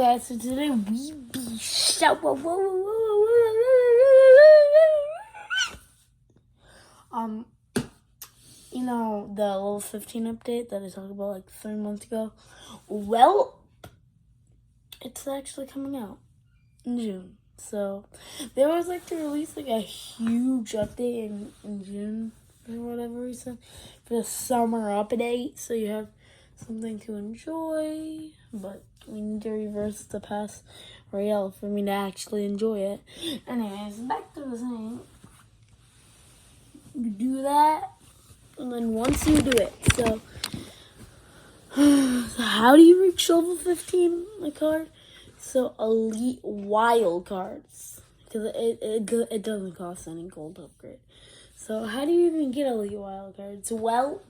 Guys, so today we be the level 15 update that I talked about like 3 months ago. Well, it's actually coming out in June. So they always like to release like a huge update in June for whatever reason for the summer update, so you have something to enjoy. But we need to reverse the past Royale for me to actually enjoy it. Anyways, back to the thing. You do that, and then once you do it, so how do you reach level 15 my card? So elite wild cards, because it doesn't cost any gold upgrade. So how do you even get elite wild cards? Well,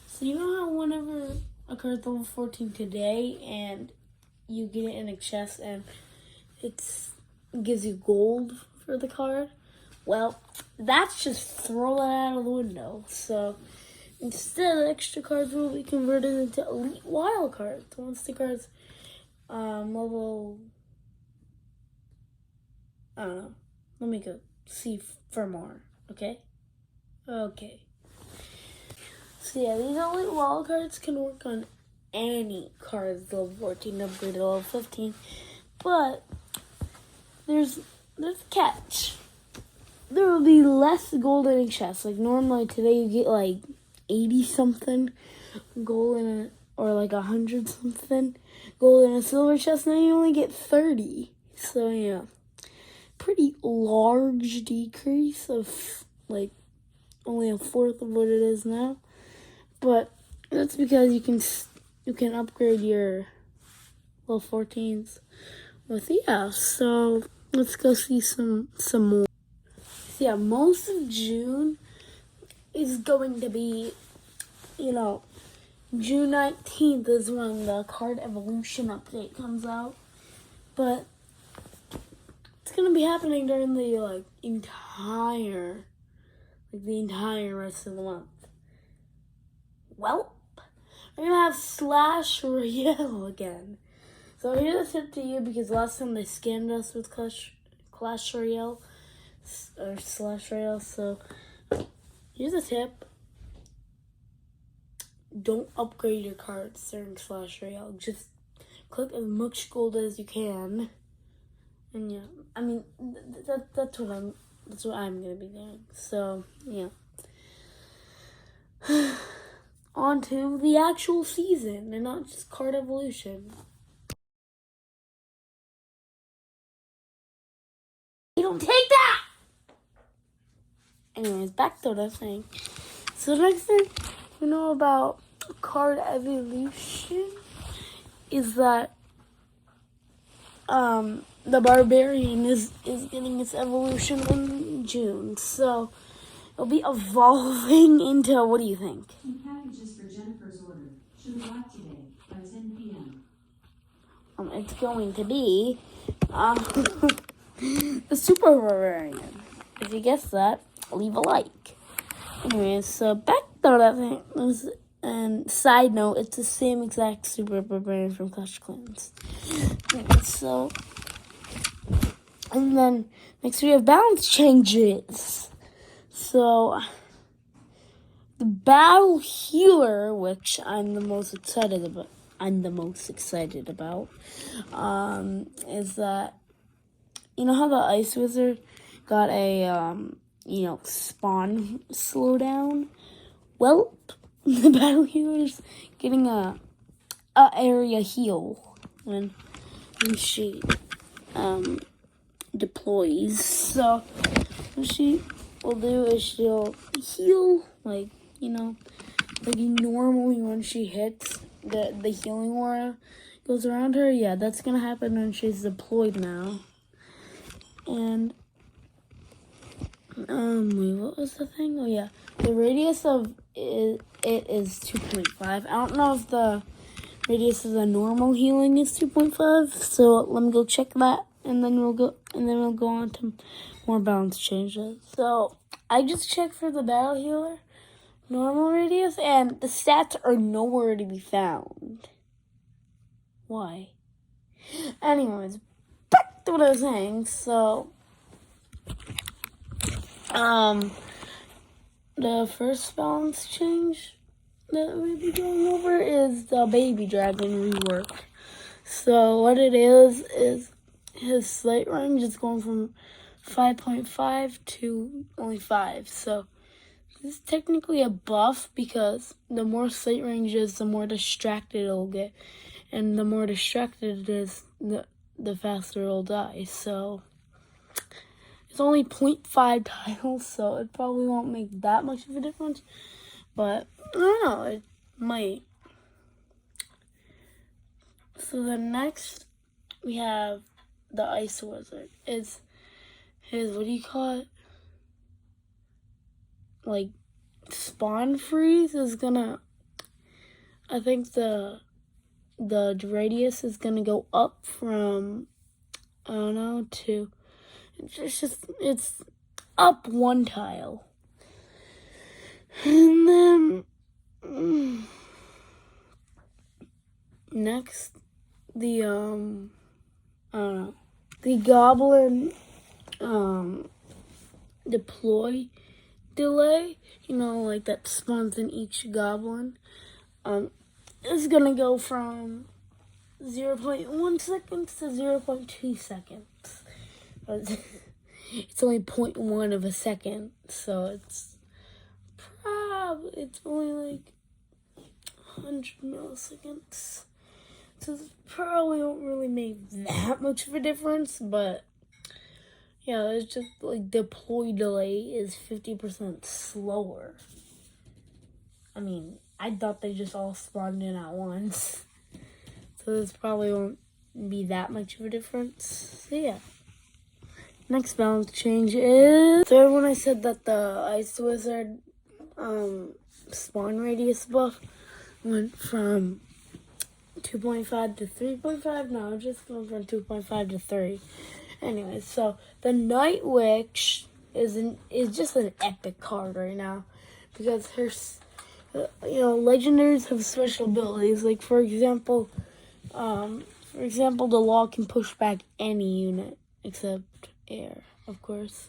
so you know how whenever a card's level 14 today and you get it in a chest and it gives you gold for the card? Well, that's just throw that out of the window. So instead, extra cards will be converted into elite wild cards. Once the cards level, I don't know. Let me go see for more. Okay. So yeah, these elite wild cards can work on any cards level 14 upgrade to level 15, but there's a catch. There will be less gold in a chest. Like normally today you get like 80 something gold in it, or like 100 something gold in a silver chest. Now you only get 30. So yeah, pretty large decrease of like only a fourth of what it is now. But that's because you can upgrade your level 14s with So let's go see some more. So yeah, most of June is going to be, June 19th is when the card evolution update comes out. But it's going to be happening during the entire rest of the month. Well, we're going to have Slash Royale again. So here's a tip to you, because last time they scammed us with Clash Royale or Slash Royale. So here's a tip. Don't upgrade your cards during Slash Royale. Just click as much gold as you can. And yeah, I mean that's what I'm gonna be doing. So yeah. On to the actual season and not just card evolution. You don't take that! Anyways, back to the thing. So the next thing we know about card evolution is that the Barbarian is getting its evolution in June. So it'll be evolving into, what do you think? Packages for Jennifer's order should arrive today by 10 p.m. It's going to be the Super Barbarian. If you guessed that, leave a like. Anyways, so back to that thing. And side note, it's the same exact Super Barbarian from Clash of Clans. So, and then next we have balance changes. So, the battle healer, which I'm the most excited about, is that, you know how the Ice Wizard got a, spawn slowdown? Well, the battle healer's getting a area heal when she deploys. So what she will do is she'll heal like normally when she hits the healing aura goes around her. Yeah, that's gonna happen when she's deployed now. And wait, what was the thing? Oh yeah, the radius of it is 2.5. I don't know if the radius of the normal healing is 2.5. So let me go check that, and then we'll go on to more balance changes. So I just checked for the battle healer normal radius, and the stats are nowhere to be found. Why? Anyways, back to what I was saying. So, the first balance change that we'll be going over is the baby dragon rework. So what it is his sight range is going from 5.5 to only 5. So this is technically a buff because the more sight range is, the more distracted it'll get. And the more distracted it is, the faster it'll die. So it's only 0.5 tiles, so it probably won't make that much of a difference. But I don't know, it might. So the next we have the Ice Wizard. It's his, what do you call it? Like, spawn freeze is gonna, I think the radius is gonna go up from, I don't know, to, it's up 1 tile. And then, next, the, I don't know, the goblin, deploy delay, like that spawns in each goblin, is gonna go from 0.1 seconds to 0.2 seconds. It's only 0.1 of a second, so it's only like 100 milliseconds. So it probably won't really make that much of a difference, but yeah, it's just like deploy delay is 50% slower. I mean, I thought they just all spawned in at once. So this probably won't be that much of a difference. So yeah. Next balance change is, so when I said that the Ice Wizard spawn radius buff went from 2.5 to 3.5, no, just going from 2.5 to 3. Anyway, so the Night Witch is just an epic card right now because her, legendaries have special abilities. Like for example, the law can push back any unit except air, of course.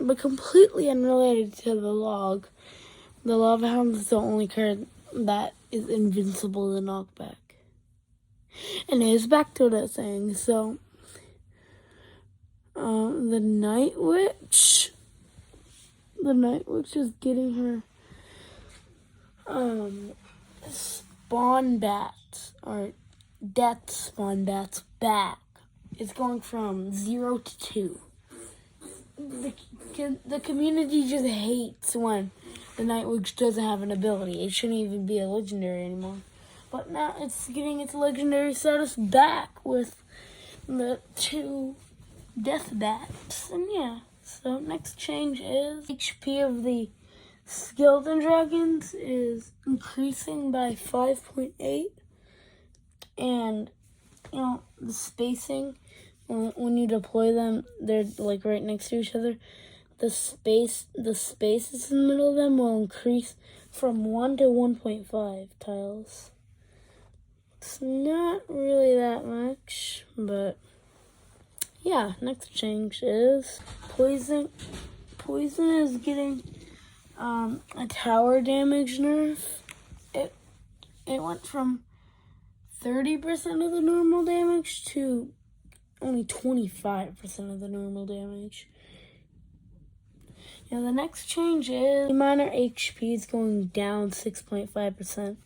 But completely unrelated to the log, the Lava Hound is the only card that is invincible to knockback. And it is back to what I was saying. So, the Night Witch is getting her spawn bats or death spawn bats back. It's going from 0 to 2. The community just hates when the Night Witch doesn't have an ability. It shouldn't even be a legendary anymore. But now it's getting its legendary status back with the 2 death bats. And yeah, so next change is HP of the skeleton dragons is increasing by 5.8. And, the spacing, when you deploy them, they're like right next to each other. The spaces in the middle of them will increase from 1 to 1.5 tiles. It's not really that much, but yeah, next change is Poison. Poison is getting a tower damage nerf. It went from 30% of the normal damage to only 25% of the normal damage. Now the next change is minor HP is going down 6.5%.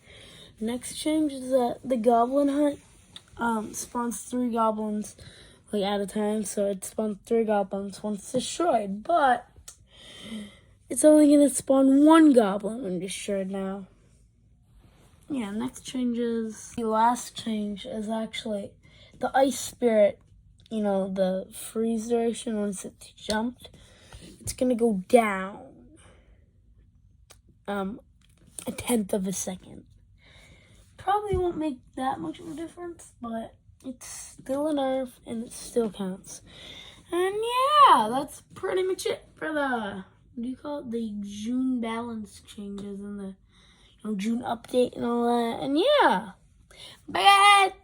Next change is that the Goblin Hunt spawns 3 goblins at a time, so it spawns 3 goblins once destroyed, but it's only going to spawn 1 goblin when destroyed now. Yeah, next change is, the last change is actually the Ice Spirit, the freeze duration once it's jumped, it's going to go down a tenth of a second. Probably won't make that much of a difference, but it's still a nerf and it still counts. And yeah, that's pretty much it for the June balance changes and the June update and all that. And yeah. Bye, guys.